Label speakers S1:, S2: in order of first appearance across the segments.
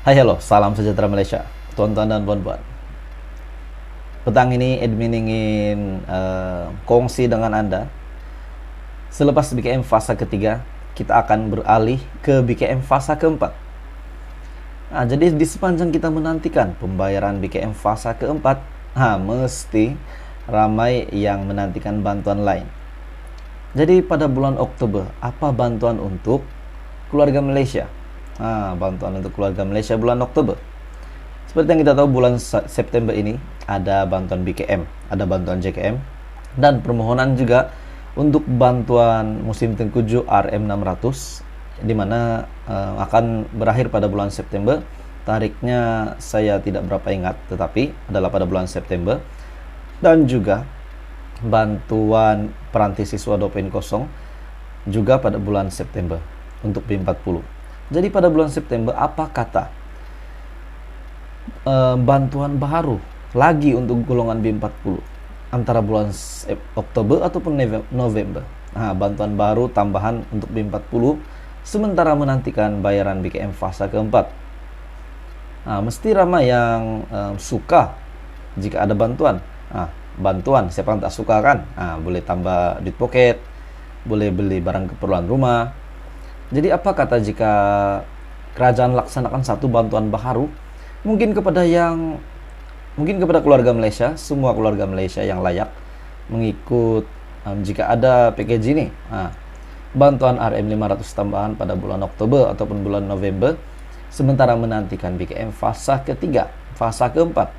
S1: Hai, halo, salam sejahtera Malaysia, tuan-tuan dan puan-puan. Petang ini admin ingin kongsi dengan Anda. Selepas BKM fase ketiga, kita akan beralih ke BKM fase keempat. Nah, jadi di sepanjang kita menantikan pembayaran BKM fase keempat, mesti ramai yang menantikan bantuan lain. Jadi pada bulan Oktober, apa bantuan untuk keluarga Malaysia? Bantuan untuk keluarga Malaysia bulan Oktober. Seperti yang kita tahu, bulan September ini ada bantuan BKM, ada bantuan JKM, dan permohonan juga untuk bantuan musim tengkujuh RM600, di mana akan berakhir pada bulan September. Tariknya saya tidak berapa ingat, tetapi adalah pada bulan September. Dan juga bantuan peranti siswa 2.0 juga pada bulan September untuk B40. Jadi pada bulan September, apa kata bantuan baru lagi untuk golongan B40 antara bulan Oktober ataupun November. Bantuan baru tambahan untuk B40 sementara menantikan bayaran BKM fase keempat. Mesti ramai yang suka jika ada bantuan. Bantuan, siapa yang tak suka kan? Boleh tambah duit poket, boleh beli barang keperluan rumah. Jadi apa kata jika kerajaan laksanakan satu bantuan baru mungkin kepada keluarga Malaysia, semua keluarga Malaysia yang layak mengikut jika ada package ini. Bantuan RM500 tambahan pada bulan Oktober ataupun bulan November sementara menantikan BKM fase ketiga, fase keempat.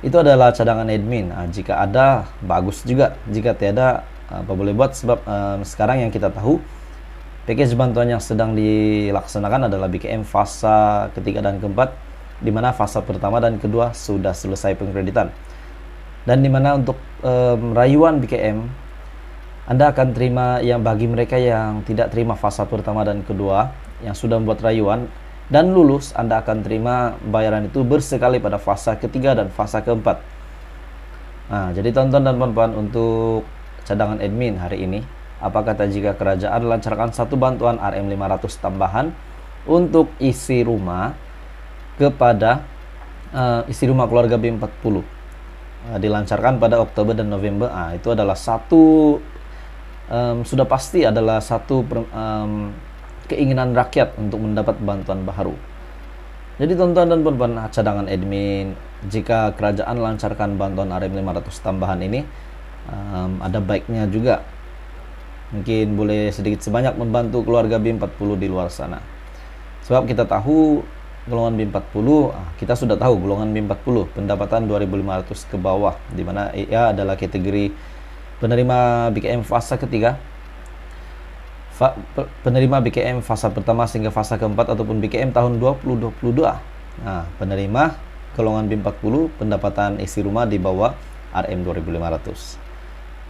S1: Itu adalah cadangan admin. Jika ada, bagus juga. Jika tiada, apa boleh buat. Sebab sekarang yang kita tahu, package bantuan yang sedang dilaksanakan adalah BKM fase ketiga dan keempat, di mana fase pertama dan kedua sudah selesai pengkreditan. Dan di mana untuk rayuan BKM, Anda akan terima yang bagi mereka yang tidak terima fase pertama dan kedua, yang sudah membuat rayuan dan lulus, Anda akan terima bayaran itu bersekali pada fase ketiga dan fase keempat. Jadi tonton dan puan-puan, untuk cadangan admin hari ini, apa kata jika kerajaan lancarkan satu bantuan RM500 tambahan untuk isi rumah kepada isi rumah keluarga B40, dilancarkan pada Oktober dan November. Itu adalah satu sudah pasti adalah satu keinginan rakyat untuk mendapat bantuan baru. Jadi tonton dan puan-puan, cadangan admin, jika kerajaan lancarkan bantuan RM500 tambahan ini, ada baiknya juga. Mungkin boleh sedikit sebanyak membantu keluarga B40 di luar sana. Sebab kita tahu golongan B40, kita sudah tahu golongan B40 pendapatan 2.500 ke bawah, di mana ia adalah kategori penerima BKM fase ketiga, penerima BKM fase pertama sehingga fase keempat ataupun BKM tahun 2022. Penerima golongan B40 pendapatan isi rumah di bawah RM 2.500.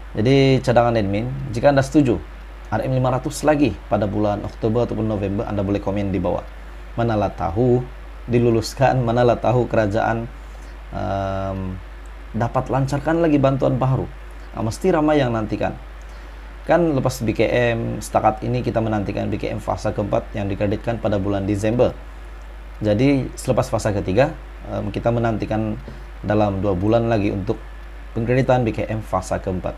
S1: Jadi cadangan admin, jika Anda setuju RM500 lagi pada bulan Oktober ataupun November, Anda boleh komen di bawah. Manalah tahu diluluskan, manalah tahu kerajaan dapat lancarkan lagi bantuan baru. Mesti ramai yang nantikan. Kan lepas BKM setakat ini kita menantikan BKM fase keempat yang dikreditkan pada bulan Desember. Jadi selepas fase ketiga, kita menantikan dalam 2 bulan lagi untuk pengkreditan BKM fase keempat.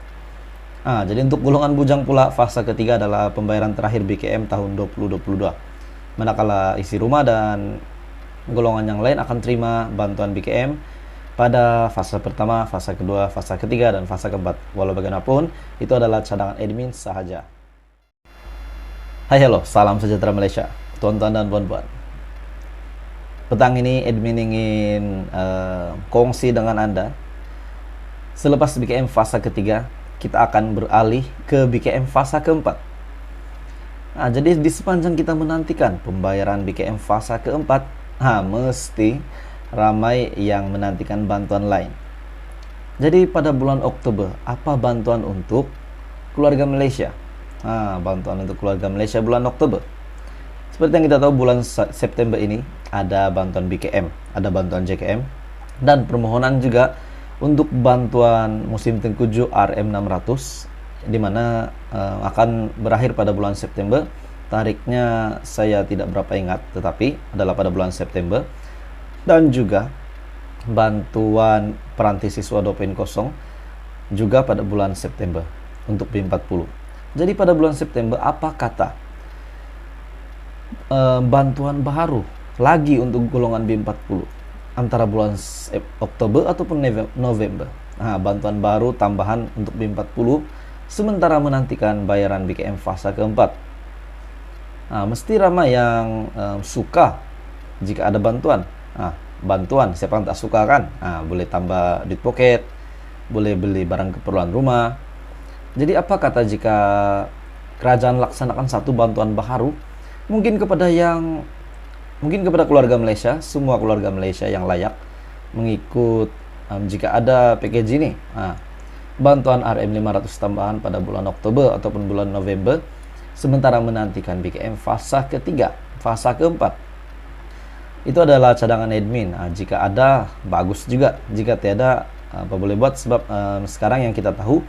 S1: Jadi untuk golongan bujang pula, fase ketiga adalah pembayaran terakhir BKM tahun 2022. Manakala isi rumah dan golongan yang lain akan terima bantuan BKM pada fase pertama, fase kedua, fase ketiga, dan fase keempat. Walau bagaimanapun, itu adalah cadangan admin sahaja. Hai, halo, salam sejahtera Malaysia, tuan-tuan dan puan-puan. Petang ini admin ingin kongsi dengan Anda. Selepas BKM fase ketiga, kita akan beralih ke BKM fase keempat. Jadi di sepanjang kita menantikan pembayaran BKM fase keempat, mesti ramai yang menantikan bantuan lain. Jadi pada bulan Oktober, apa bantuan untuk keluarga Malaysia? Bantuan untuk keluarga Malaysia bulan Oktober. Seperti yang kita tahu, bulan September ini ada bantuan BKM, ada bantuan JKM, dan permohonan juga untuk bantuan musim tengkujuh RM600, di mana akan berakhir pada bulan September. tariknya saya tidak berapa ingat, tetapi adalah pada bulan September. Dan juga bantuan peranti siswa 2.0 juga pada bulan September untuk B40. Jadi pada bulan September apa kata bantuan baru lagi untuk golongan B40 antara bulan Oktober ataupun November. Nah, bantuan baru tambahan untuk B40 sementara menantikan bayaran BKM fase keempat. Nah, mesti ramai yang suka jika ada bantuan. Nah, bantuan siapa yang tak suka kan? Nah, boleh tambah duit pocket, boleh beli barang keperluan rumah. Jadi apa kata jika kerajaan laksanakan satu bantuan baru mungkin kepada keluarga Malaysia, semua keluarga Malaysia yang layak mengikut jika ada package ini. Nah, bantuan RM500 tambahan pada bulan Oktober ataupun bulan November sementara menantikan BKM fase ketiga, fase keempat. Itu adalah cadangan admin. Nah, jika ada bagus juga, jika tiada apa boleh buat, sebab sekarang yang kita tahu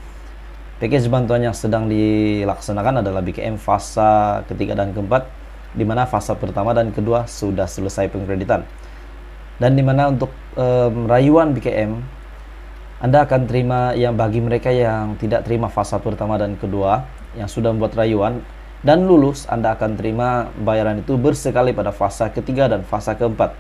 S1: package bantuan yang sedang dilaksanakan adalah BKM fase ketiga dan keempat, di mana fase pertama dan kedua sudah selesai pengkreditan. Dan di mana untuk rayuan BKM Anda akan terima yang bagi mereka yang tidak terima fase pertama dan kedua yang sudah membuat rayuan dan lulus, Anda akan terima bayaran itu bersekali pada fase ketiga dan fase keempat.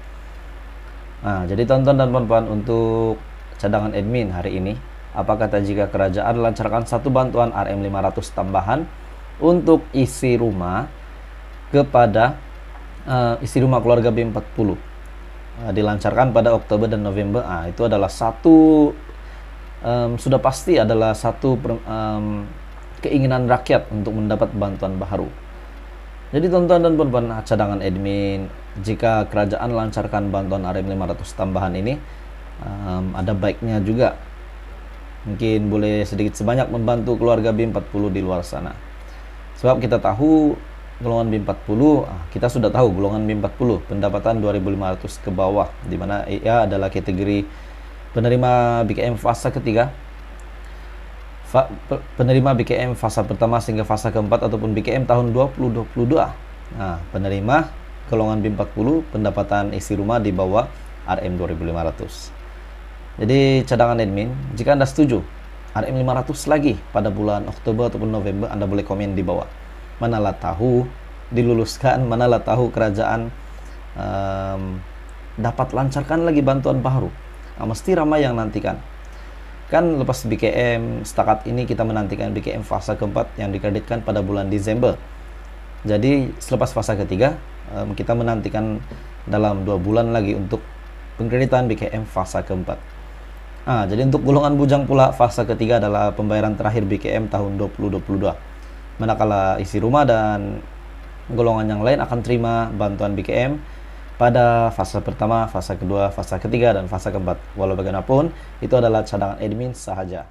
S1: Nah, jadi tonton dan puan-puan untuk cadangan admin hari ini. Apa kata jika kerajaan lancarkan satu bantuan RM500 tambahan untuk isi rumah kepada isi rumah keluarga B40 dilancarkan pada Oktober dan November. Itu adalah satu sudah pasti adalah satu keinginan rakyat untuk mendapat bantuan baru. Jadi tonton dan puan-puan cadangan admin, jika kerajaan lancarkan bantuan RM500 tambahan ini, ada baiknya juga. Mungkin boleh sedikit sebanyak membantu keluarga B40 di luar sana. Sebab kita tahu golongan B40, kita sudah tahu golongan B40 pendapatan 2.500 ke bawah, di mana ia adalah kategori penerima BKM fase ketiga, penerima BKM fase pertama hingga fase keempat ataupun BKM tahun 2022. Nah, penerima golongan B40 pendapatan isi rumah di bawah RM 2.500. Jadi cadangan admin, jika Anda setuju RM500 lagi pada bulan Oktober ataupun November, Anda boleh komen di bawah. Manalah tahu diluluskan, manalah tahu kerajaan dapat lancarkan lagi bantuan baru. Mesti ramai yang nantikan. Kan lepas BKM setakat ini kita menantikan BKM fase keempat yang dikreditkan pada bulan Desember. Jadi selepas fase ketiga kita menantikan dalam 2 bulan lagi untuk pengkreditan BKM fase keempat. Jadi untuk golongan bujang pula fase ketiga adalah pembayaran terakhir BKM tahun 2022. Manakala isi rumah dan golongan yang lain akan terima bantuan BKM pada fase pertama, fase kedua, fase ketiga, dan fase keempat. Walau bagaimanapun, itu adalah cadangan admin sahaja.